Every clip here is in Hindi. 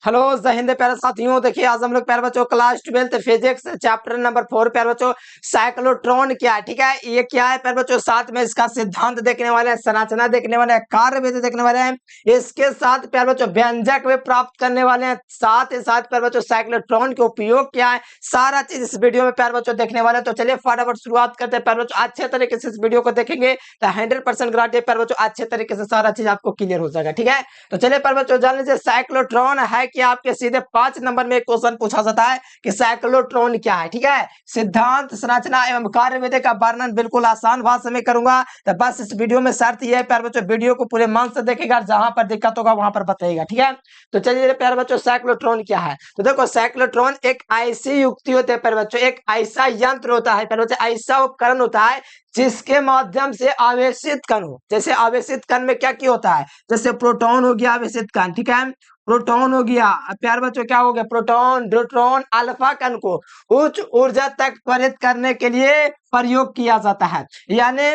हेलो जय हिंद प्यारे साथियों। देखिए आज हम लोग प्यारे बच्चों क्लास 12 फिजिक्स चैप्टर नंबर 4 प्यारे बच्चों साइक्लोट्रॉन क्या है, ठीक है, ये क्या है प्यारे बच्चों। साथ में इसका सिद्धांत देखने वाले हैं, संरचना देखने वाले हैं, कार्य विधि देखने वाले हैं, इसके साथ प्यारे बच्चों व्यंजक भी प्राप्त करने वाले हैं। साथ ही साथ प्यारे बच्चों साइक्लोट्रॉन के उपयोग क्या है, सारा चीज इस वीडियो में प्यारे बच्चों देखने वाले हैं। तो चलिए फटाफट शुरुआत करते हैं प्यारे बच्चों। अच्छे तरीके से इस वीडियो को देखेंगे तो 100% गारंटी है प्यारे बच्चों अच्छे तरीके से सारा चीज आपको क्लियर हो जाएगा, ठीक है। तो चलिए प्यारे बच्चों जान लीजिए साइक्लोट्रॉन है कि आपके सीधे 5 नंबर में एक क्वेश्चन पूछा जाता है कि साइक्लोट्रॉन क्या है, ठीक है। सिद्धांत, संरचना एवं कार्य विधि का वर्णन बिल्कुल आसान भाषा में करूंगा। तो बस इस वीडियो में शर्त यह है प्यारे बच्चों वीडियो को पूरे मन से देखेगा, जहां पर दिक्कत होगा वहां पर बताइएगा, ठीक है। तो चलिए प्यारे बच्चों साइक्लोट्रॉन क्या है। तो देखो साइक्लोट्रॉन एक ऐसी युक्ति होती है प्यारे बच्चों, एक ऐसा यंत्र होता है प्यारे बच्चों, ऐसा उपकरण होता है जिसके माध्यम से आवेशित कण हो। जैसे आवेशित कण में क्या क्या होता है, जैसे प्रोटॉन हो गया आवेशित कण, ठीक है, प्रोटॉन हो गया। अब प्यारे बच्चों क्या हो गया, प्रोटॉन, न्यूट्रॉन, अल्फा कण को उच्च ऊर्जा तक त्वरित करने के लिए प्रयोग किया जाता है। यानी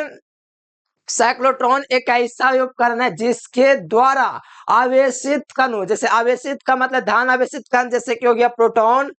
साइक्लोट्रॉन एक ऐसा उपकरण है जिसके द्वारा आवेशित कण हो, जैसे आवेशित का मतलब धन आवेशित कण, जैसे कि हो गया प्रोटॉन,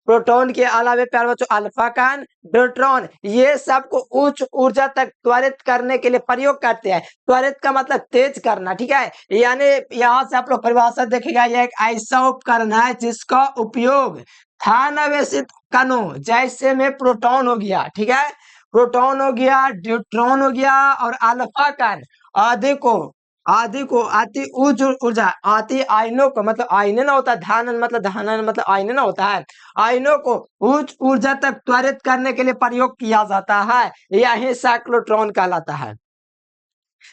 प्रोटॉन के अलावे प्यारे बच्चों अल्फा कण, न्यूट्रॉन, ये सब को उच्च ऊर्जा तक त्वरित करने के लिए प्रयोग करते हैं। त्वरित का मतलब तेज करना, ठीक है। यानी यहाँ से आप लोग परिभाषा देखेगा, यह एक ऐसा उपकरण है जिसका उपयोग धन आवेशित कणों जैसे में प्रोटॉन हो गया, ठीक है, प्रोटॉन हो गया, न्यूट्रॉन हो गया और अल्फा कण आदि को अति उच्च ऊर्जा, अति आयनों को मतलब आयन ना होता है, धानन मतलब आयन ना होता है, आयनों को उच्च ऊर्जा तक त्वरित करने के लिए प्रयोग किया जाता है। यही साइक्लोट्रॉन कहलाता है।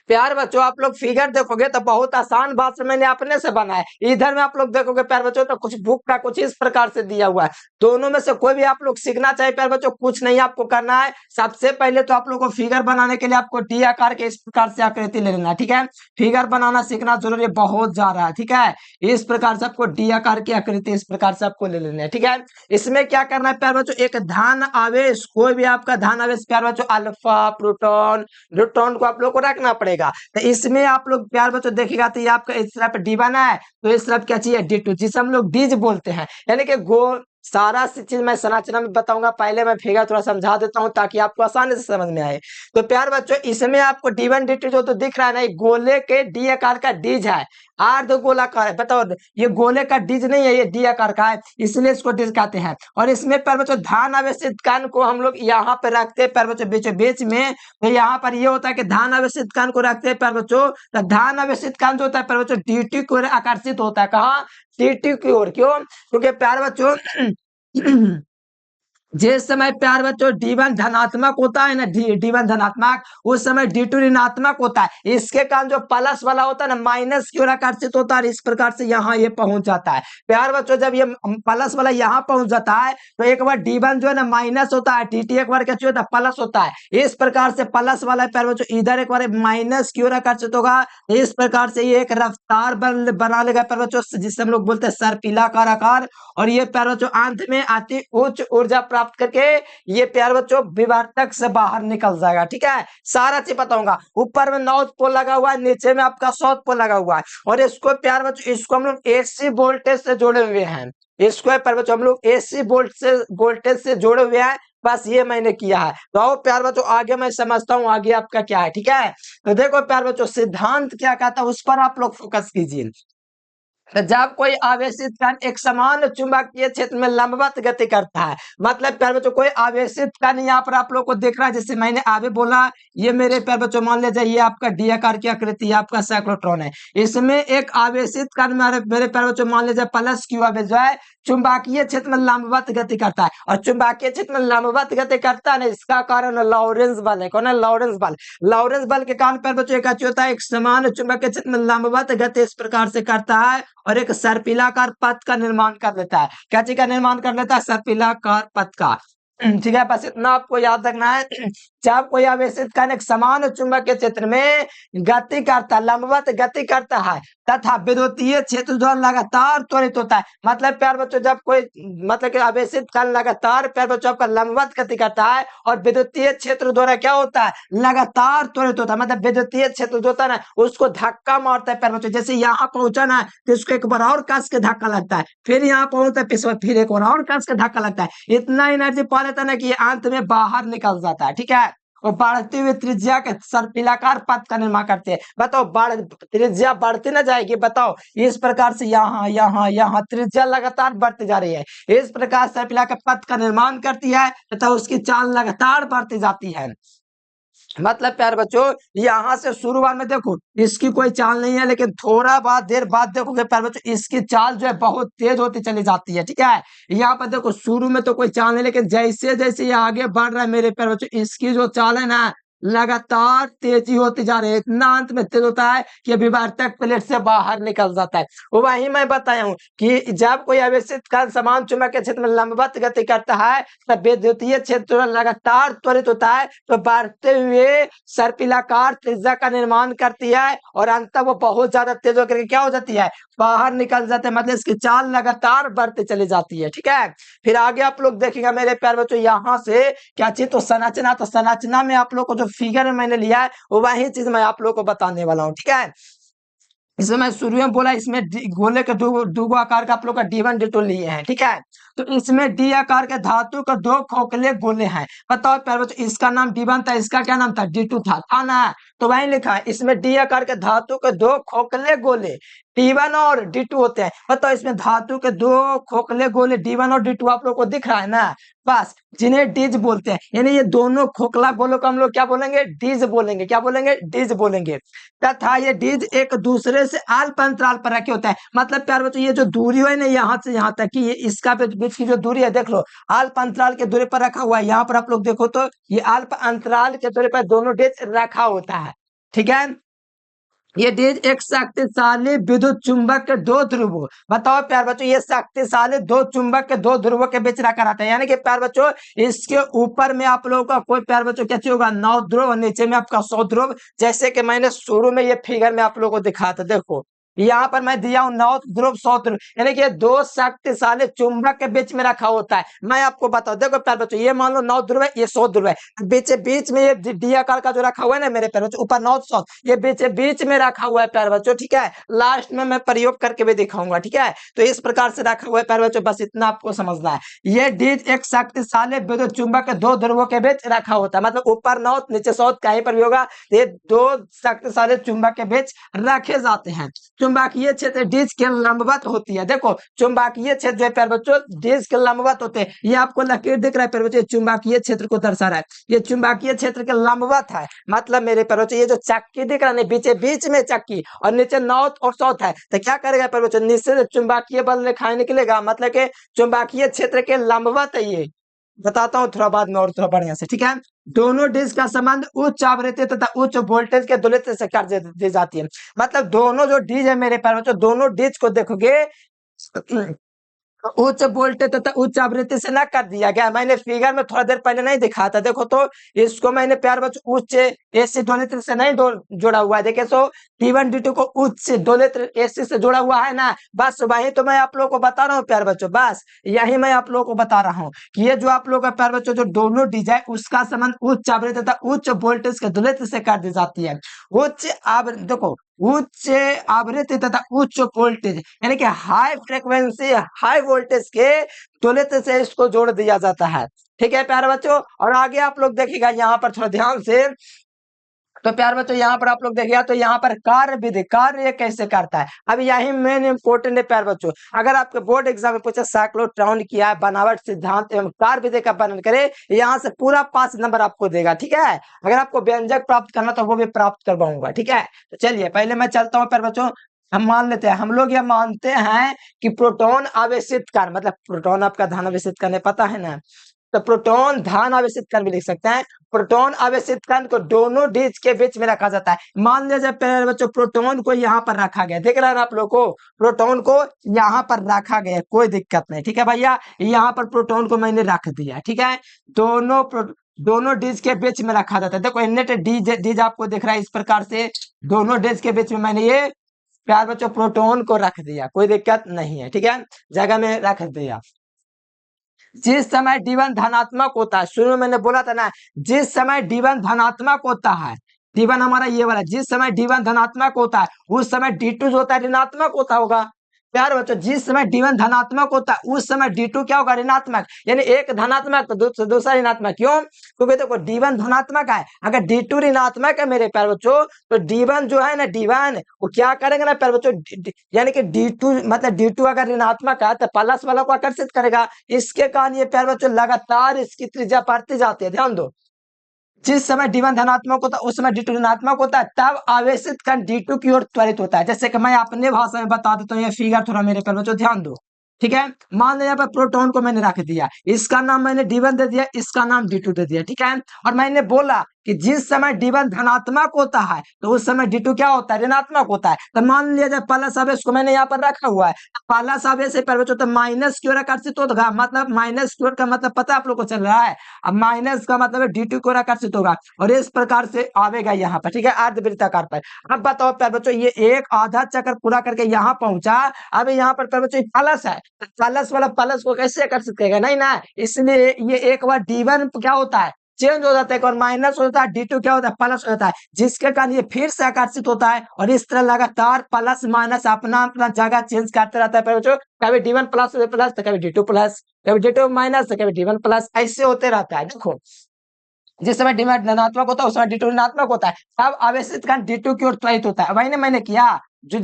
प्यार बच्चों आप लोग फिगर देखोगे तो बहुत आसान बात से मैंने अपने से बनाया। इधर में आप लोग देखोगे प्यार बच्चों तो कुछ बुक का कुछ इस प्रकार से दिया हुआ है। दोनों में से कोई भी आप लोग सीखना चाहिए प्यार बच्चों, कुछ नहीं आपको करना है। सबसे पहले तो आप लोग को फिगर बनाने के लिए आपको डी आकार के इस प्रकार से आकृति ले लेना, ठीक है। फिगर बनाना सीखना जरूरी बहुत जा रहा है, ठीक है। इस प्रकार से आपको डी आकार की आकृति इस प्रकार से आपको ले लेना है, ठीक है। इसमें क्या करना है प्यार बच्चों, एक धन आवेश, कोई भी आपका धन आवेश प्यार बच्चों अल्फा, प्रोटॉन, न्यूट्रॉन को आप लोग को रखना पड़ेगा। तो इसमें आप लोग प्यार बच्चों देखिएगा तो ये आपका इस तरफ डी बना है, तो इस तरफ क्या चाहिए D2, जिसे हम लोग डीज बोलते हैं। यानी कि गोल सारा चीज मैं संरचना में बताऊंगा, पहले मैं फिगर थोड़ा समझा देता हूं ताकि आपको आसानी से समझ में आए। तो प्यार बच्चों इसमें आपको D1 D2 जो तो दिख रहा है ना, गोले के डी आकार का डीज है, अर्ध गोलाकार है। बताओ ये गोले का डीज नहीं है, ये डी आकार का है, इसलिए इसको डीज कहते हैं। और इसमें प्यार बच्चों धान आवेशित कण को हम लोग यहाँ पे रखते हैं प्यार बच्चों बीचों बीच में। तो यहाँ पर ये होता है कि धान आवेशित कण को रखते हैं प्यार बच्चों, तो धान आवेशित कण जो होता है प्यार बच्चों D2 की ओर आकर्षित होता है। कहाँ, D2 की ओर। क्यों, क्योंकि प्यार बच्चों जिस समय प्यार बच्चों D1 धनात्मक होता है ना, D1 धनात्मक, उस समय D2 ऋणात्मक होता है। इसके कारण जो प्लस वाला होता है ना माइनस की ओर आकर्षित होता है, इस प्रकार से यहाँ ये पहुंच जाता है। प्यार बच्चों जब ये प्लस वाला यहाँ पहुंच जाता है तो एक बार D1 जो है ना माइनस होता है, D2 एक बार क्या होता है प्लस होता है। इस प्रकार से प्लस वाला प्यार बच्चों इधर एक बार माइनस की ओर आकर्षित होगा। इस प्रकार से ये एक रफ्तार बना लेगा प्यार बच्चों, जिससे हम लोग बोलते हैं सर्पिलाकार आकार। और ये प्यार बच्चों अंत में अति उच्च ऊर्जा प्राप्त करके ये प्यार बच्चों विवर्तक से बाहर निकल जाएगा, ठीक है। सारा चीज बताऊंगा। ऊपर में नॉर्थ पोल लगा हुआ है, नीचे में आपका साउथ पोल लगा हुआ है। और इसको प्यार बच्चों इसको हम लोग एसी वोल्टेज से जोड़े हुए हैं। इसको प्यार बच्चों हम लोग एसी वोल्टेज से जोड़े हुए हैं। बस ये मैंने किया है। तो आओ प्यार बच्चों आगे मैं समझता हूँ आगे आपका क्या है, ठीक है। तो देखो प्यार बच्चों सिद्धांत क्या कहता है उस पर आप लोग फोकस कीजिए। जब कोई आवेशित कण एक समान चुंबकीय क्षेत्र में लंबवत गति करता है, मतलब प्यार बच्चों कोई आवेशित कण यहाँ पर आप लोग को दिख रहा है, जैसे मैंने आगे बोला, ये मेरे प्यार बच्चों मान लीजिए ये आपका डी आकार की आकृति आपका साइक्लोट्रॉन है। इसमें एक आवेशित कण मेरे प्यार बच्चों मान लीजिए प्लस क्यू आवेश जो है चुंबकीय क्षेत्र में लंबवत गति करता है। और चुंबकीय क्षेत्र में लंबवत गति करता है ना, इसका कारण लॉरेंस बल है। कौन है, लॉरेंस बल। लॉरेंस बल के कारण प्यार बच्चों एक होता है एक समान चुंबकीय क्षेत्र में लंबवत गति इस प्रकार से करता है और एक सर्पिलाकार पथ का निर्माण कर लेता है। क्या चीज का निर्माण कर लेता है, सर्पिलाकार पथ का, ठीक है। बस इतना आपको याद रखना है। जब कोई आवेशित कण एक समान चुंबकीय क्षेत्र में गति करता, लंबवत गति करता है तथा विद्युतीय क्षेत्र द्वारा लगातार त्वरित होता है। मतलब प्यार बच्चों जब कोई मतलब कि आवेशित कण लगातार प्यार बच्चों आपका लंबवत गति करता है और विद्युतीय क्षेत्र द्वारा क्या होता है, लगातार त्वरित होता है। मतलब विद्युतीय क्षेत्र जो होता है ना उसको धक्का मारता है प्यार बच्चों। जैसे यहाँ पहुंचा ना तो इसको एक बार और कस के धक्का लगता है, फिर यहाँ पहुंचता है फिर एक बार और कस के धक्का लगता है। इतना एनर्जी पा लेता है ना कि अंत में बाहर निकल जाता है। ठीक है, और बढ़ती हुई त्रिज्या के सर्पिलाकार पथ का निर्माण करते हैं। बताओ त्रिज्या बढ़ती ना जाएगी, बताओ इस प्रकार से यहाँ यहाँ यहाँ त्रिज्या लगातार बढ़ती जा रही है। इस प्रकार सर्पिलाकार पथ का निर्माण करती है तथा उसकी चाल लगातार बढ़ती जाती है। मतलब प्यार बच्चों यहाँ से शुरुआत में देखो इसकी कोई चाल नहीं है, लेकिन थोड़ा बाद देर बाद देखोगे प्यार बच्चों इसकी चाल जो है बहुत तेज होती चली जाती है। ठीक है, यहाँ पर देखो शुरू में तो कोई चाल नहीं, लेकिन जैसे जैसे ये आगे बढ़ रहा है मेरे प्यार बच्चों इसकी जो चाल है ना लगातार तेजी होती जा रही है। इतना अंत में तेज होता है कि विवर्तक प्लेट से बाहर निकल जाता है। वही मैं बताया हूँ कि जब कोई आवेशित कण समान चुंबकीय क्षेत्र में लंबवत गति करता है तब विद्युतीय क्षेत्र लगातार त्वरित होता है तो बढ़ते हुए सर्पिलाकार त्रिज्या का निर्माण करती है और अंततः वो बहुत ज्यादा तेज होकर के क्या हो जाती है, बाहर निकल जाते हैं। मतलब इसकी चाल लगातार बढ़ती चली जाती है। ठीक है, फिर आगे आप लोग देखिएगा मेरे प्यार बच्चों यहाँ से क्या चीज, तो संरचना। तो संरचना में आप लोग को जो फिगर मैंने लिया है वो वही चीज मैं आप लोग को बताने वाला हूँ। ठीक है, इसमें मैं शुरू में बोला इसमें गोले के दो आकार का आप लोग का D1 D2 लिए हैं। ठीक है, तो इसमें डी आकार के धातु का दो खोखले गोले हैं। बताओ प्यारे बच्चों इसका नाम D1 था, इसका क्या नाम था, D2 था ना। तो वही लिखा है इसमें डी आकार के धातु के दो खोखले गोले D1 और D2 होते हैं। बताओ इसमें धातु के दो खोखले गोले D1 और D2 आप लोग को दिख रहा है ना, बस जिन्हें डिज बोलते हैं। यानी ये दोनों खोखला गोलों को हम लोग क्या बोलेंगे, डिज बोलेंगे। क्या बोलेंगे, डिज बोलेंगे। तथा ये डिज एक दूसरे से अल्प अंतराल पर रखे होते हैं। मतलब प्यार बच्चों ये जो दूरी है ना यहाँ से यहाँ तक की ये इसका बीच की जो दूरी है देख लो अल्प अंतराल के दूरी पर रखा हुआ है। यहाँ पर आप लोग देखो तो ये अल्प अंतराल के दूरी पर दोनों डिज रखा होता है। ठीक है, ये डिज एक शक्तिशाली विद्युत चुंबक के दो ध्रुव, बताओ प्यार बच्चों ये शक्तिशाली दो चुंबक के दो ध्रुवों के बीच रखा रहता है। यानी कि प्यार बच्चों इसके ऊपर में आप लोगों का कोई प्यार बच्चों क्या होगा, 9 ध्रुव और नीचे में आपका 100 ध्रुव। जैसे कि मैंने शुरू में ये फिगर में आप लोगों को दिखाया था, देखो यहाँ पर मैं दिया हूं 9 ध्रुव 100 ध्रुव, यानी कि दो शक्तिशाली चुंबक के बीच में रखा होता है। मैं आपको बताऊं देखो प्यार बच्चों ये मान लो 9 ध्रुव है, ये 100 ध्रुव है। बीच में ये डी आकार का जो रखा हुआ है ना मेरे प्यार बच्चों ऊपर 9 100 ये बीच में रखा हुआ है प्यार बच्चों। ठीक है, लास्ट में मैं प्रयोग करके भी दिखाऊंगा। ठीक है, तो इस प्रकार से रखा हुआ है प्यार बच्चों, बस इतना आपको समझना है। ये डिज एक शक्तिशाली विद्युत चुंबक के दो ध्रुवों के बीच रखा होता है। मतलब ऊपर 9 नीचे 100 कहीं पर भी होगा, ये दो शक्तिशाली चुंबक के बीच रखे जाते हैं। चुंबकीय क्षेत्र डिज के लंबवत होती है। देखो चुंबकीय क्षेत्र जो है प्यार बच्चों डिज के लंबवत होते हैं। ये आपको लकीर दिख रहा है प्यार बच्चों, चुंबकीय क्षेत्र को दर्शा रहा है। ये चुंबकीय क्षेत्र के लंबवत है। मतलब मेरे प्यार बच्चों ये जो चक्की दिख रहा है बीच में चक्की और नीचे नॉर्थ और साउथ है, तो क्या करेगा प्यार बच्चों नीचे से चुंबकीय बल रेखाएं निकलेगा। मतलब के चुंबकीय क्षेत्र के लंबवत है। ये बताता हूँ थोड़ा बाद में और थोड़ा बढ़िया से। ठीक है, दोनों डिश का संबंध उच्च आवृत्ति तथा उच्च वोल्टेज के दोलित से कर दी जाती है। मतलब दोनों जो डिश है मेरे प्यारे बच्चों दोनों डिश को देखोगे उच्च वोल्टेज तथा उच्च आवृत्ति से ना कर दिया गया। मैंने फिगर में थोड़ा देर पहले नहीं दिखा था, देखो तो इसको मैंने प्यार बच्चों उच्च एसी दोलित्र से नहीं जोड़ा हुआ है। देखिए सो D1 D2 को उच्च दोलित्र एसी से जोड़ा हुआ है ना, बस वही तो मैं आप लोगों को बता रहा हूँ प्यार बच्चों। बस यही मैं आप लोगों को बता रहा हूँ कि ये जो आप लोगों का प्यार बच्चों जो दोनों डिज है उसका संबंध उच्च आवृत्ति तथा उच्च वोल्टेज के दोलित्र से कर दी जाती है। उच्च आवृत्ति देखो उच्च आवृत्ति तथा उच्च वोल्टेज यानी कि हाई फ्रीक्वेंसी हाई वोल्टेज के दोलित्र से इसको जोड़ दिया जाता है। ठीक है प्यारे बच्चों, और आगे आप लोग देखिएगा यहाँ पर थोड़ा ध्यान से, तो प्यार बच्चों यहाँ पर आप लोग देखिएगा तो यहाँ पर कार्य विधि कार्य कैसे करता है। अब यही मेन इंपोर्टेंट है प्यार बच्चों। अगर आपके बोर्ड एग्जाम में पूछे साइक्लोट्रॉन किया है बनावट सिद्धांत एवं कार्य विधि का वर्णन करे, यहाँ से पूरा 5 नंबर आपको देगा। ठीक है, अगर आपको व्यंजक प्राप्त करना तो वो भी प्राप्त करवाऊंगा। ठीक है, तो चलिए पहले मैं चलता हूँ प्यार बच्चों। हम मान लेते हैं, हम लोग ये मानते हैं कि प्रोटॉन आवेशित कण, मतलब प्रोटॉन आपका धन आवेशित कण पता है ना, तो प्रोटॉन धन आवेशित कण भी लिख सकते हैं। प्रोटॉन आवेशित कण को दोनों डिज के बीच में रखा जाता है। मान लीजिए प्यारे बच्चों प्रोटॉन को यहाँ पर रखा गया, देख रहे हैं आप लोग को, प्रोटॉन को यहाँ पर रखा गया, कोई दिक्कत नहीं। ठीक है भैया, यहाँ पर प्रोटॉन को मैंने रख दिया। ठीक है, दोनों दोनों डिज के बीच में रखा जाता है। देखो नेट डीज डीज आपको दिख रहा है इस प्रकार से, दोनों डिज के बीच में मैंने ये प्यार बच्चों प्रोटॉन को रख दिया, कोई दिक्कत नहीं है, ठीक है, जगह में रख दिया। जिस समय D1 धनात्मक होता है, शुरू में मैंने बोला था ना, जिस समय D1 धनात्मक होता है, D1 हमारा ये वाला, जिस समय D1 धनात्मक होता है उस समय D2 जो होता है ऋणात्मक होता होगा। प्यार बच्चों जिस समय D1 धनात्मक होता है उस समय D2 क्या होगा, ऋणात्मक, यानी एक धनात्मक तो दूसरा ऋणात्मक। क्यों? क्योंकि देखो D1 धनात्मक है, अगर D2 ऋणात्मक है मेरे प्यार बच्चों, तो D1 जो है ना, D1 वो क्या करेंगे ना प्यार बच्चों, यानी कि D2 मतलब D2 अगर ऋणात्मक है तो प्लस वाला को आकर्षित करेगा। इसके कारण ये प्यार बच्चों लगातार इसकी त्रिज्या बढ़ती जाती है, ध्यान दो। जिस समय D1 धनात्मक होता है उस समय D2 ऋणात्मक होता है, तब आवेशित कण D2 की ओर त्वरित होता है। जैसे कि मैं अपने भाषा में बता देता हूँ, ये फिगर थोड़ा मेरे पर बच्चों ध्यान दो, ठीक है। मान लो यहाँ पर प्रोटॉन को मैंने रख दिया, इसका नाम मैंने D1 दे दिया, इसका नाम D2 दे दिया, ठीक है। और मैंने बोला कि जिस समय D1 धनात्मक होता है तो उस समय D2 क्या होता है, ऋणात्मक होता है। तो मान लिया जाए प्लस आवेश को मैंने यहाँ पर रखा हुआ है, प्लस आवेश से पर बच्चों तो माइनस की ओर आकर्षित होगा, मतलब माइनस की ओर का मतलब पता आप लोग को चल रहा है। अब माइनस का मतलब D2 की ओर आकर्षित होगा और इस प्रकार से आवेगा यहाँ पर, ठीक है, अर्धवृत्ताकार पर। अब बताओ प्यार बच्चों, ये एक आधा चक्कर पूरा करके यहाँ पहुंचा, अब यहाँ पर प्यार बच्चों प्लस है, प्लस वाला प्लस को कैसे आकर्षित करेगा, नहीं ना, इसलिए ये एक बार D1 क्या होता है, चेंज हो जाता है, एक बार माइनस हो जाता है, D2 क्या होता है, प्लस हो जाता है, जिसके कारण ये फिर से आकर्षित होता है और इस तरह लगातार प्लस माइनस अपना अपना जगह चेंज करते रहता है बच्चों। कभी D1 प्लस तो कभी D2 प्लस, कभी D2 माइनस तो कभी D1 प्लस, ऐसे होते रहता है। देखो जिस समय D1 धनात्मक होता है उस समय D2 ऋणात्मक होता है, तब आवेशित कण D2 की ओर त्वरित होता है। वही ने मैंने किया, जो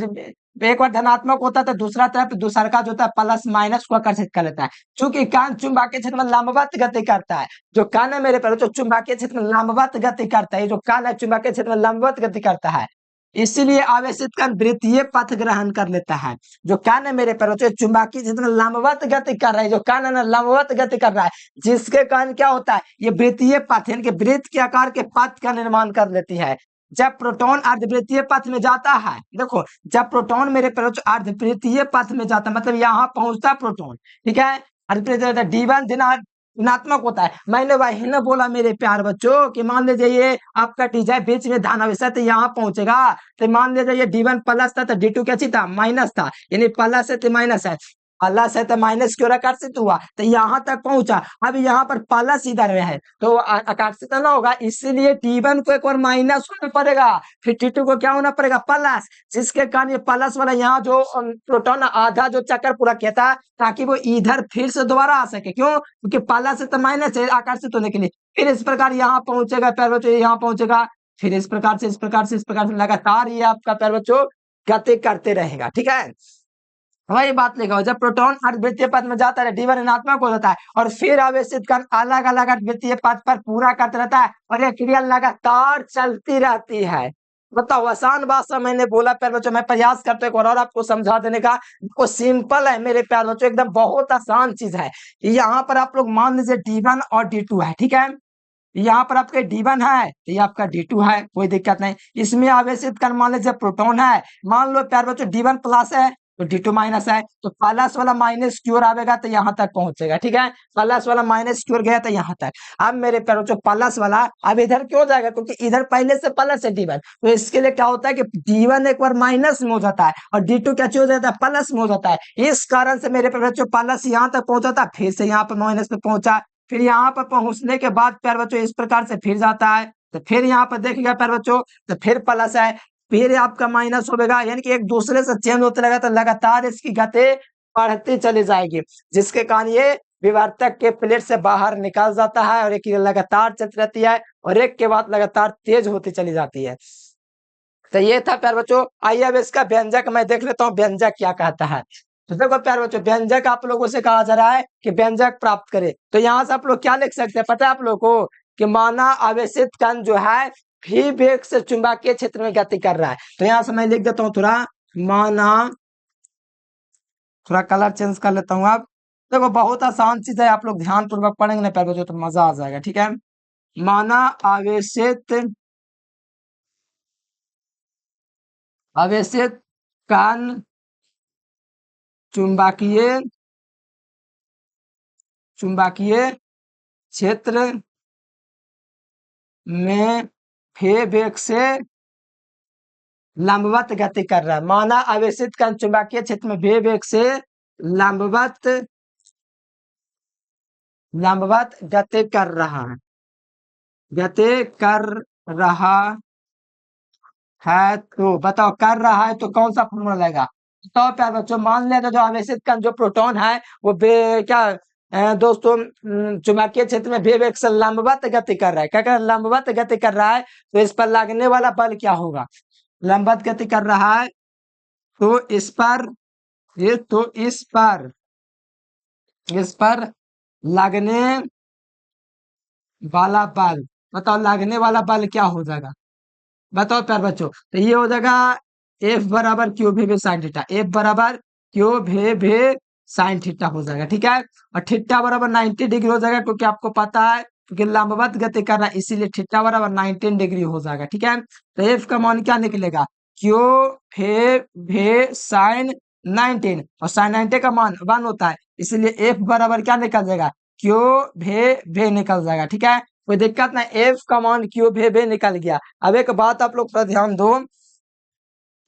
एक बार धनात्मक होता है तो दूसरा तरफ दूसरा का जो होता है प्लस माइनस को आकर्षित कर लेता है। चूंकि कण चुंबकीय क्षेत्र में लंबवत गति करता है, जो कण है मेरे पर जो चुंबकीय क्षेत्र में लंबवत गति करता है, जो कण है चुंबकीय क्षेत्र में लंबवत गति करता है, इसीलिए आवेशित कण वृत्तीय पथ ग्रहण कर लेता है। जो कण है मेरे पर जो चुंबकीय क्षेत्र में लंबवत गति कर रहा है, जो कण है ना लंबवत गति कर रहा है, जिसके कारण क्या होता है, ये वृत्तीय पथ यानी कि वृत्त के आकार के पथ का निर्माण कर लेती है। जब प्रोटॉन अर्धवृत्तीय पथ में जाता है, देखो जब प्रोटॉन मेरे पर अर्धवृत्तीय पथ में जाता है, मतलब यहाँ पहुंचता प्रोटॉन, ठीक है, अर्धवृत्तीय D1 ऋणात्मक होता है। मैंने वही ना बोला मेरे प्यार बच्चों कि मान लीजिए ये आपका टीजा बीच में धनावेश है तो यहाँ पहुंचेगा, तो मान लीजिए ये D1 प्लस था तो D2 क्या था, माइनस था, यानी प्लस है तो माइनस है, प्लस है तो माइनस की ओर आकर्षित हुआ तो यहाँ तक पहुंचा। अब यहाँ पर प्लस इधर में है तो आकर्षित ना होगा, इसीलिए D1 को एक बार माइनस होना पड़ेगा, फिर D2 को क्या होना पड़ेगा, प्लस, जिसके कारण ये प्लस वाला यहाँ जो प्रोटॉन आधा जो चक्कर पूरा किया था ताकि वो इधर फिर से दोबारा आ सके। क्यों? क्योंकि प्लस है तो माइनस है आकर्षित होने के लिए, फिर इस प्रकार यहाँ पहुंचेगा प्यार बच्चों, यहाँ पहुंचेगा, फिर इस प्रकार से इस प्रकार से इस प्रकार से लगातार ये आपका प्यार बच्चों गति करते रहेगा, ठीक है। वही बात लिखा, जब प्रोटॉन अर्धवृत्तीय पथ में जाता है D1 ऋणात्मक हो जाता है और फिर आवेशित कण अलग अलग अर्धवृत्तीय पथ पर पूरा करता रहता है और यह क्रिया लगातार चलती रहती है। बताओ, आसान भाषा मैंने बोला प्यार बच्चों, मैं प्रयास करता हूँ और आपको समझा देने का। वो सिंपल है मेरे प्यार बच्चों, एकदम बहुत आसान चीज है। यहाँ पर आप लोग मान लीजिए D1 और D2 है, ठीक है, यहाँ पर आपके D1 है तो ये आपका D2 है, कोई दिक्कत नहीं। इसमें आवेशित कण मान लीजिए प्रोटॉन है, मान लो प्यार बच्चों D1 प्लस है तो D2 माइनस है, तो प्लस वाला माइनस की ओर आवेगा तो यहाँ तक पहुंचेगा, ठीक है, प्लस वाला माइनस की ओर गया तो यहाँ तक। अब मेरे प्यार बच्चों प्लस वाला अब इधर क्यों जाएगा, क्योंकि इधर पहले से प्लस है D1, तो इसके लिए क्या होता है कि D1 एक बार माइनस में हो जाता है और D2 क्या हो जाता है, प्लस में हो जाता है। इस कारण से मेरे प्यार बच्चों प्लस यहाँ तक पहुंचा था, फिर से यहाँ पर माइनस में पहुंचा, फिर यहाँ पर पहुंचने के बाद प्यार बच्चों इस प्रकार से फिर जाता है, तो फिर यहाँ पर देखिएगा प्यार बच्चों तो फिर प्लस है, फिर आपका माइनस होगा, यानी कि एक दूसरे से चेंज होते रहेगा, तो लगातार इसकी गति बढ़ती चली जाएगी, जिसके कारण ये विवर्तक के प्लेट से बाहर निकल जाता है और एक लगातार चलती रहती है और एक के बाद लगातार तेज होती चली जाती है। तो ये था प्यार बच्चों। आइए अब इसका व्यंजक मैं देख लेता हूँ व्यंजक क्या कहता है। तो देखो प्यार बच्चों, व्यंजक आप लोगों से कहा जा रहा है कि व्यंजक प्राप्त करें, तो यहाँ से आप लोग क्या लिख सकते हैं पता है आप लोग को, कि माना आवेशित कण जो है भी वेग से चुंबकीय क्षेत्र में गति कर रहा है। तो यहाँ से मैं लिख देता हूँ थोड़ा, माना, थोड़ा कलर चेंज कर लेता हूँ। अब देखो बहुत आसान चीज है, आप लोग ध्यान पूर्वक पढ़ेंगे ना प्यार बच्चों तो मजा आ जाएगा, ठीक है। माना आवेशित आवेशित कण चुंबकीय चुंबकीय क्षेत्र में भे वेग से लंबवत गति कर रहा है। माना आवेशित कण चुंबकीय क्षेत्र में भे वेग से लंबवत लंबवत गति कर रहा है, गति कर रहा है। तो बताओ कर रहा है तो कौन सा फॉर्मूला लगेगा? बताओ प्यार बच्चों, मान लिया जो आवेशित कण जो प्रोटॉन है वो क्या दोस्तों चुंबकीय क्षेत्र में वेग से लंबवत गति कर रहा है। क्या कर रहा है? लंबवत गति कर रहा है। तो इस पर लगने वाला बल क्या होगा? लंबवत गति कर रहा है तो इस पर इस पर लगने वाला बल, बताओ लगने वाला बल क्या हो जाएगा? बताओ प्यार बच्चों, तो ये हो जाएगा एफ बराबर क्यू भी साइन थीटा, एफ बराबर क्यू भी साइन थीटा हो जाएगा। ठीक है, और थीटा बराबर 90 डिग्री हो जाएगा, क्योंकि आपको पता है क्योंकि लंबवत गति कर रहा है इसीलिए थीटा बराबर 19 डिग्री हो जाएगा। ठीक है, तो एफ का मान क्या निकलेगा? क्यू भे साइन 19, और साइन 90 का मान 1 होता है, इसलिए एफ बराबर क्या निकल जाएगा? क्यू भे निकल जाएगा। ठीक है, कोई दिक्कत नहीं, एफ का मान क्यू भे निकल गया। अब एक बात आप लोग पर ध्यान दो,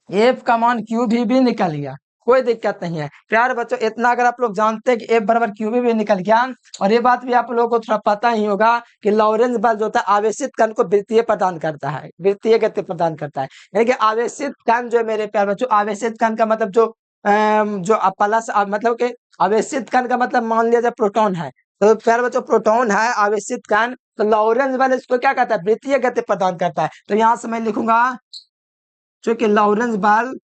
एफ का मान क्यू भी निकल गया, कोई दिक्कत नहीं है। प्यार बच्चों, इतना अगर आप लोग जानते हैं कि एफ बराबर क्यू भी निकल गया, और ये बात भी आप लोगों को थोड़ा पता ही होगा कि लॉरेंस बल जो होता है आवेशित कण को वृत्तीय प्रदान करता है, वृत्तीय गति प्रदान करता है। यानी कि आवेशित कण जो है मेरे प्यार बच्चों, आवेशित कण का मतलब जो प्लस मतलब कि आवेशित कण का मतलब मान लिया जाए प्रोटॉन है, तो प्यार बच्चों प्रोटॉन है आवेशित कण, तो लॉरेंस बल इसको क्या कहता है? वृत्तीय गति प्रदान करता है। तो यहां से मैं लिखूंगा चूंकि लॉरेंस बल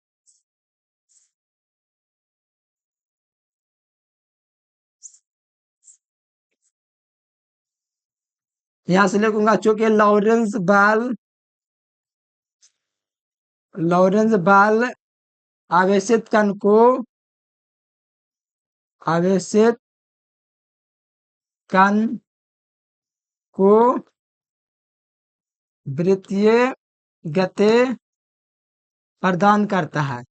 यहां से लिखूंगा चूंकि लॉरेंस बल आवेशित कण को आवेशित कण को वृत्तीय गति प्रदान करता है।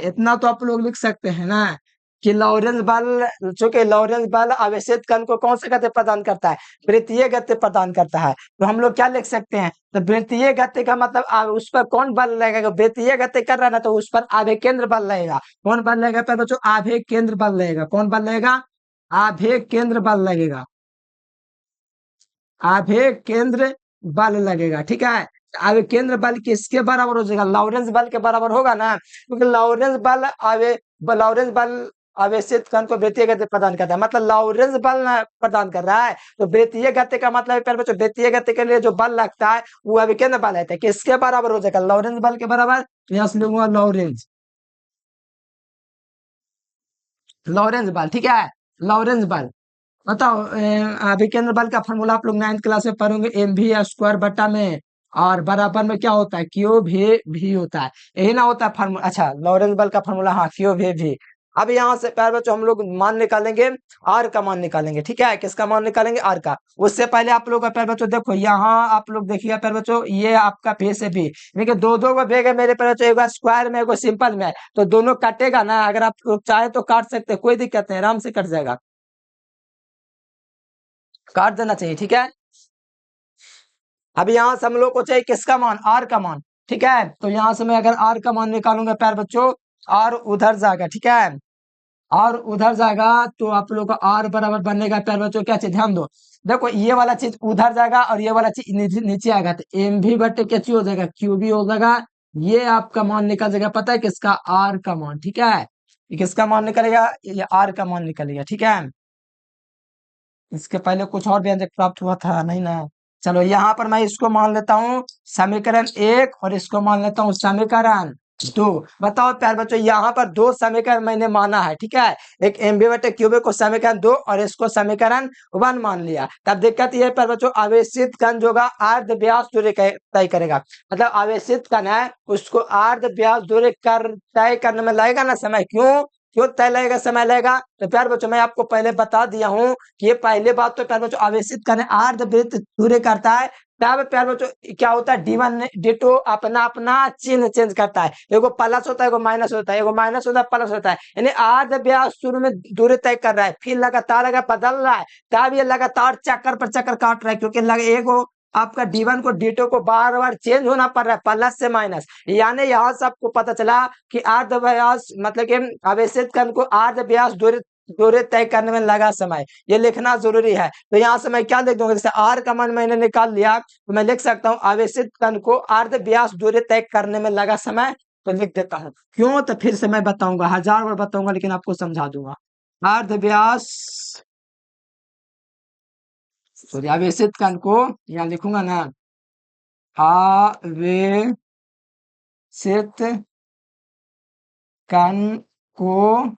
इतना तो आप लोग लिख सकते हैं ना कि लॉरेंस बल, चूंकि लॉरेंस बल आवेशित कण को कौन सा गति प्रदान करता है? वृत्तीय गति प्रदान करता है। तो हम लोग क्या लिख सकते हैं? तो वृत्तीय गति का मतलब उस पर कौन बल लगेगा? वृत्तीय गति कर रहा है ना, तो उस पर आवेग केंद्र बल लगेगा। कौन बल लगेगा पर बच्चों? आवेग केंद्र बल लगेगा। कौन बल लगेगा? आवेग केंद्र बल लगेगा, आवेग केंद्र बल लगेगा। ठीक है, आवेग केंद्र बल किसके बराबर हो जाएगा? लॉरेंस बल के बराबर होगा ना, क्योंकि लॉरेंस बल आवेशित कण को वृत्तीय गति प्रदान करता है, मतलब लॉरेंस बल प्रदान कर रहा है। तो वृत्तीय गति का मतलब है प्यारे बच्चों, वृत्तीय गति के लिए जो बल लगता है वो अभिकेंद्र बल है। किसके बराबर हो जाएगा? लॉरेंस बल के बराबर। तो यहाँ से लूंगा लॉरेंस बल। ठीक है, लॉरेंस बल। बताओ अभिकेंद्र बल का फॉर्मूला आप लोग 9th क्लास में पढ़ोगे, एम भी स्क्वायर बटा में और बराबर में क्या होता है? क्यू भी होता है, यही ना होता है फॉर्मूला। अच्छा, लॉरेंस बल का फॉर्मूला, हाँ क्यू भी। अब यहाँ से प्यार बच्चों हम लोग मान निकालेंगे, आर का मान निकालेंगे। ठीक है, किसका मान निकालेंगे? आर का। उससे पहले आप लोग का प्यार बच्चों देखो, यहाँ आप लोग देखिएगा प्यार बच्चों, ये आपका फेस है भी, देखिए दो दो का भेग है मेरे प्यार बच्चों, एक स्क्वायर में एक सिंपल में है, तो दोनों कटेगा ना। अगर आप लोग चाहे तो काट सकते हैं, कोई दिक्कत नहीं, आराम से कट जाएगा, काट देना चाहिए। ठीक है, अब यहाँ से हम लोग को चाहिए किसका मान? आर का मान। ठीक है, तो यहाँ से मैं अगर आर का मान निकालूंगा प्यार बच्चों, आर उधर जाएगा। ठीक है, आर उधर जाएगा तो आप लोग का आर बराबर बनेगा प्यार बच्चों, क्या चीज? ध्यान दो, देखो ये वाला चीज उधर जाएगा और ये वाला चीज नीचे आएगा, तो एम भी बटे क्या चीज हो जाएगा? क्यू भी हो जाएगा। ये आपका मान निकल जाएगा, पता है किसका? आर का मान। ठीक है, ये किसका मान निकलेगा? ये आर का मान निकलेगा। ठीक है, इसके पहले कुछ और व्यंजक प्राप्त हुआ था नहीं ना? चलो यहाँ पर मैं इसको मान लेता हूँ समीकरण 1 और इसको मान लेता हूँ समीकरण 2। बताओ प्यार बच्चों, यहाँ पर दो समीकरण मैंने माना है। ठीक है, एक एम बी बटे क्यूब को समीकरण 2 और इसको समीकरण 1 मान लिया। तब दिक्कत ये है प्यार बच्चों, आवेशित कण जो होगा अर्ध व्यास दूरी तय करेगा, मतलब आवेशित कण है उसको अर्ध व्यास दूरी तय करने में लगेगा ना समय। क्यों क्यों तय लगेगा, समय लगेगा? तो प्यार बच्चों मैं आपको पहले बता दिया हूँ कि ये पहले बात तो प्यार बच्चों आवेशित कण अर्धवृत्त दूरी करता है, तब प्यार बच्चों क्या होता है, D1 D2 अपना अपना चिन्ह चेंज करता है, एगो प्लस होता है, एगो माइनस होता है, एगो माइनस होता है, प्लस होता है, यानी आर्ध व्यास शुरू में दूरी तय कर रहा है, फिर लगातार अगर बदल रहा है तब ये लगातार चक्कर पर चक्कर काट रहा है, क्योंकि एगो आपका D1 को D2 को बार बार चेंज होना पड़ रहा है, प्लस से माइनस, यानी यहाँ से आपको पता चला कि आर्ध व्यास मतलब कि आवेशित कण को आर्ध व्यास दूरी दूरी तय करने में लगा समय, ये लिखना जरूरी है। तो यहाँ से मैं क्या लिख दूंगा, जैसे आर का मान मैंने निकाल लिया तो मैं लिख सकता हूँ आवेशित कण को आर्ध व्यास दूरी तय करने में लगा समय, तो लिख देता हूँ। क्यों, तो फिर से मैं बताऊंगा, 1000 बार बताऊंगा लेकिन आपको समझा दूंगा। आर्ध व्यास सॉरी आवेशित कण को यहाँ लिखूंगा ना, आवेशित कण को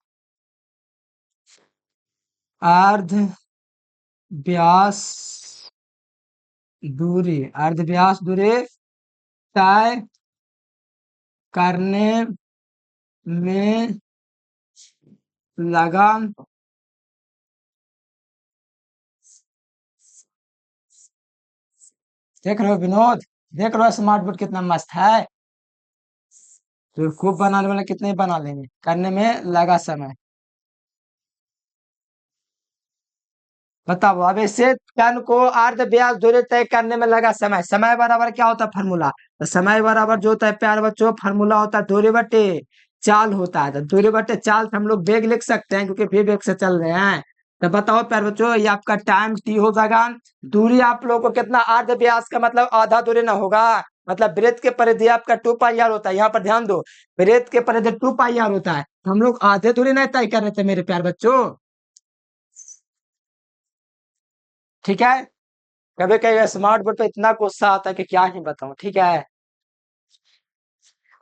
आर्ध व्यास दूरी तय करने में लगा देख रहे हो विनोद, देख रहे हो स्मार्ट बोर्ड कितना मस्त है, तो खूब बनाने वाले कितने बना लेंगे, करने में लगा समय। बताओ अब इसे कण को अर्ध व्यास दूरी तय करने में लगा समय, समय बराबर क्या होता है फार्मूला, तो समय बराबर जो होता है प्यार बच्चों फार्मूला होता है दूरी बटे चाल होता है, तो दूरी बटे चाल से हम लोग वेग लिख सकते हैं क्योंकि वेग से चल रहे हैं। तो बताओ प्यार बच्चों ये आपका टाइम टी हो जाएगा, दूरी आप लोगों को कितना, अर्ध व्यास का मतलब आधा दूरी ना होगा, मतलब वृत्त के परिधि आपका 2πr होता है, यहाँ पर ध्यान दो, वृत्त के परिधि 2πr होता है, तो हम लोग आधे दूरी नहीं तय कर रहे थे मेरे प्यार बच्चों, ठीक है। कभी कभी स्मार्ट बोर्ड पे इतना गुस्सा आता है कि क्या ही बताऊं, ठीक है।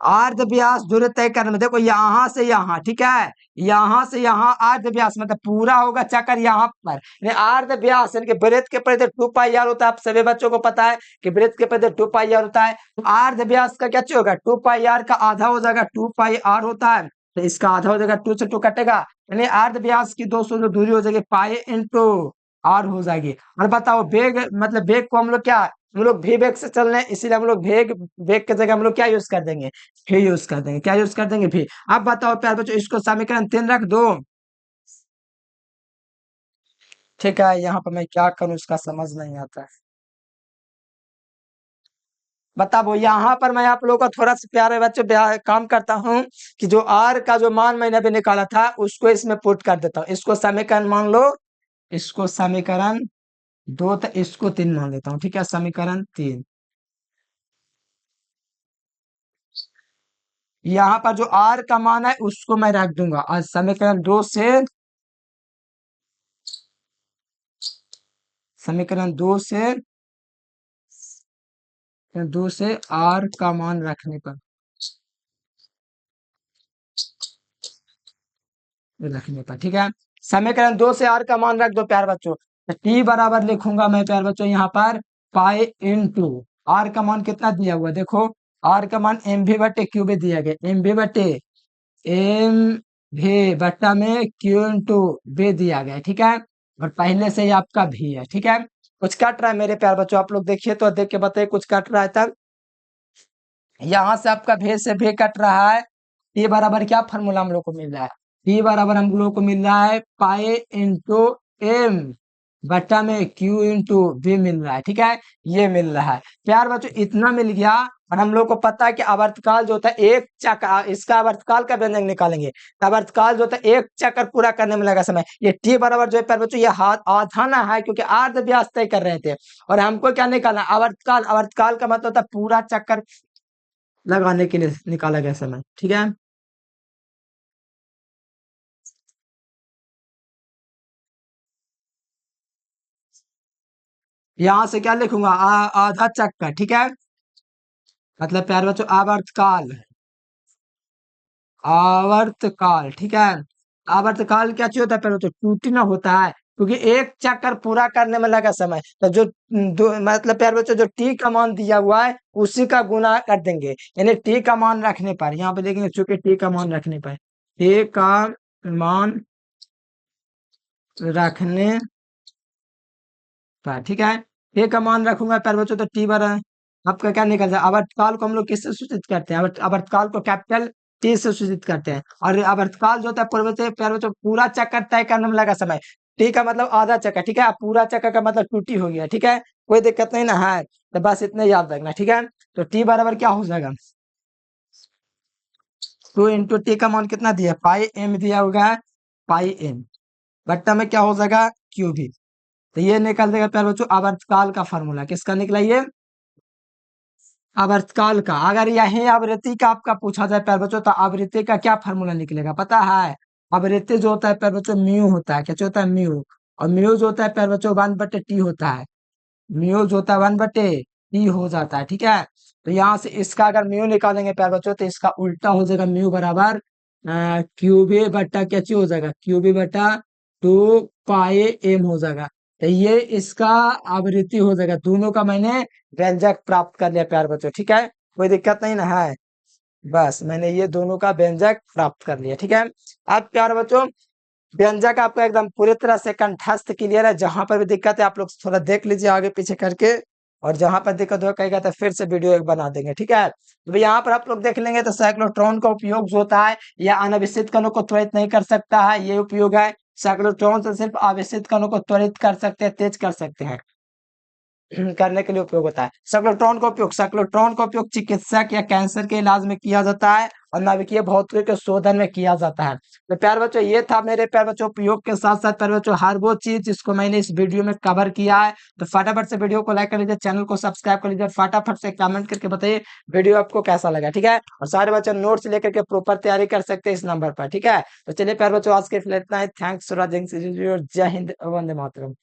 अर्ध व्यास दूरी तय करने में देखो यहाँ से यहाँ, ठीक है, यहाँ से यहाँ अर्ध व्यास मतलब पूरा होगा चक्कर यहाँ पर, अर्ध व्यास यानी कि वृत्त के परिधि 2πr होता है, आप सभी बच्चों को पता है कि वृत्त के परिधि 2πr होता है, तो अर्ध व्यास का क्या चीज होगा, 2πr का आधा हो जाएगा, 2πr होता है तो इसका आधा हो जाएगा, 2 से 2 कटेगा, यानी अर्ध व्यास की 200 जो दूरी हो जाएगी पाई इंटू आर हो जाएगी। और बताओ वेग मतलब वेग को हम लोग क्या, हम लोग भी वेग से चल रहे हैं इसीलिए हम लोग वेग वेग की जगह हम लोग क्या यूज कर देंगे, भी यूज कर देंगे, क्या यूज कर देंगे भी। अब बताओ प्यार बच्चों इसको समीकरण 3 रख दो, ठीक है, यहाँ पर मैं क्या करूँ उसका समझ नहीं आता है। बताओ यहाँ पर मैं आप लोगों का थोड़ा सा प्यारे बच्चों काम करता हूँ कि जो आर का जो मान मैंने अभी निकाला था उसको इसमें पुट कर देता हूँ, इसको समीकरण मान लो, इसको समीकरण 2 तो इसको 3 मान लेता हूँ, ठीक है, समीकरण 3। यहाँ पर जो आर का मान है उसको मैं रख दूंगा और समीकरण 2 से आर का मान रखने पर, ठीक है, समीकरण 2 से आर का मान रख दो प्यार बच्चों, तो टी बराबर लिखूंगा मैं प्यार बच्चों यहाँ पर पाई इंटू आर का मान कितना दिया हुआ देखो, आर का मान एम भी बटे क्यू भी दिया गया, एम भी बट्टा में क्यू इंटू बी दिया गया, ठीक है, और पहले से ही आपका भी है, ठीक है। कुछ कट रहा है मेरे प्यार बच्चों, आप लोग देखिए तो देख के बताइए कुछ कट रहा है तब, यहाँ से आपका भे से भे कट रहा है, टी बराबर क्या फॉर्मूला हम लोग को मिल रहा है, टी बराबर हम लोग को मिल रहा है पाई इंटू एम बट्टा में क्यू इंटू बी मिल रहा है, ठीक है, ये मिल रहा है प्यार बच्चों, इतना मिल गया। और हम लोग को पता है कि आवर्तकाल जो होता है एक चक्कर, इसका आवर्तकाल का व्यंजक निकालेंगे, तो आवर्तकाल जो होता है एक चक्कर पूरा करने में लगा समय, ये टी बराबर जो है प्यार बच्चों ये हाथ आधा ना है क्योंकि अर्ध व्यास तय कर रहे थे, और हमको क्या निकालना आवर्तकाल, आवर्तकाल का मतलब होता है पूरा चक्कर लगाने के लिए निकाला गया समय, ठीक है। यहां से क्या लिखूंगा आधा चक्कर, ठीक है, मतलब प्यारे बच्चों आवर्तकाल, ठीक है, आवर्तकाल क्या चीज होता है प्यारे बच्चों, टूटना होता है क्योंकि एक चक्कर पूरा करने में लगा समय, तो जो मतलब प्यारे बच्चों जो टी का मान दिया हुआ है उसी का गुना कर देंगे, यानी टी का मान रखने पर यहाँ पे देखेंगे चूंकि टी का मान रखने पर, टी का मान रखने पर, ठीक है, ए का मान रखूंगा प्यारे बच्चों तो टी बराबर आपका क्या निकल जाए। आवर्तकाल को हम लोग किससे सूचित करते हैं, आवर्तकाल को कैपिटल टी से सूचित करते हैं। और आवर्तकाल जो होता है पूर्व से प्यारे बच्चों पूरा चक्कर तय करने में लगा समय। टी का मतलब आधा चक्कर, ठीक है। पूरा चक्कर का मतलब टूटी हो गया, ठीक है। कोई दिक्कत नहीं ना है, तो बस इतने याद रखना, ठीक है। तो टी बराबर क्या हो जाएगा, 2 × टी का मान कितना दिया, पाई एम दिया होगा, पाई एम बट्टा में क्या हो जाएगा, क्यू भी। तो ये निकल देगा प्यारे बच्चों आवर्तकाल का फॉर्मूला। किसका निकला ये, आवर्तकाल का। अगर यही आवृत्ति का आपका पूछा जाए प्यारे बच्चों, तो आवृत्ति का क्या फॉर्मूला निकलेगा पता है। आवृत्ति जो होता है प्यारे बच्चों म्यू होता है, क्या जो होता है म्यू। और म्यू जो होता है प्यारे बच्चों 1/t होता है। म्यू जो होता है 1/t हो जाता है, ठीक है। तो यहाँ से इसका अगर म्यू निकालेंगे प्यारे बच्चों, तो इसका उल्टा हो जाएगा, म्यू बराबर क्यूबी बट्टा क्या चीज हो जाएगा, क्यूबी बट्टा 2 पाई एम हो जाएगा। तो ये इसका आवृत्ति हो जाएगा। दोनों का मैंने व्यंजक प्राप्त कर लिया प्यारे बच्चों, ठीक है। कोई दिक्कत नहीं ना है, बस मैंने ये दोनों का व्यंजक प्राप्त कर लिया, ठीक है। अब प्यारे बच्चों व्यंजक आपका एकदम पूरी तरह से कंठस्थ क्लियर है। जहां पर भी दिक्कत है आप लोग थोड़ा देख लीजिए आगे पीछे करके, और जहां पर दिक्कत हो कहेगा तो फिर से वीडियो एक बना देंगे, ठीक है। तो यहाँ पर आप लोग देख लेंगे तो साइक्लोट्रॉन का उपयोग जो होता है यह अनावेशित कणों को त्वरित नहीं कर सकता है, ये उपयोग है। साइक्लोट्रॉन से सिर्फ आवेशित कणों को त्वरित कर सकते हैं, तेज कर सकते हैं, करने के लिए उपयोग होता है। साइक्लोट्रॉन का उपयोग चिकित्सक या कैंसर के इलाज में किया जाता है, और नाभिकीय भौतिकी के शोधन में किया जाता है। तो प्यारे बच्चों ये था मेरे प्यारे बच्चों उपयोग के साथ साथ प्यारे बच्चों हर वो चीज जिसको मैंने इस वीडियो में कवर किया है। तो फटाफट से वीडियो को लाइक कर लीजिए, चैनल को सब्सक्राइब कर लीजिए, फटाफट से कमेंट करके बताइए वीडियो आपको कैसा लगा, ठीक है। और सारे बच्चे नोट्स लेकर के प्रॉपर तैयारी कर सकते हैं इस नंबर पर, ठीक है। तो चलिए प्यारे बच्चों आज के लिए इतना ही। थैंक्स फॉर वॉचिंग, जय हिंद, वंदे मातरम।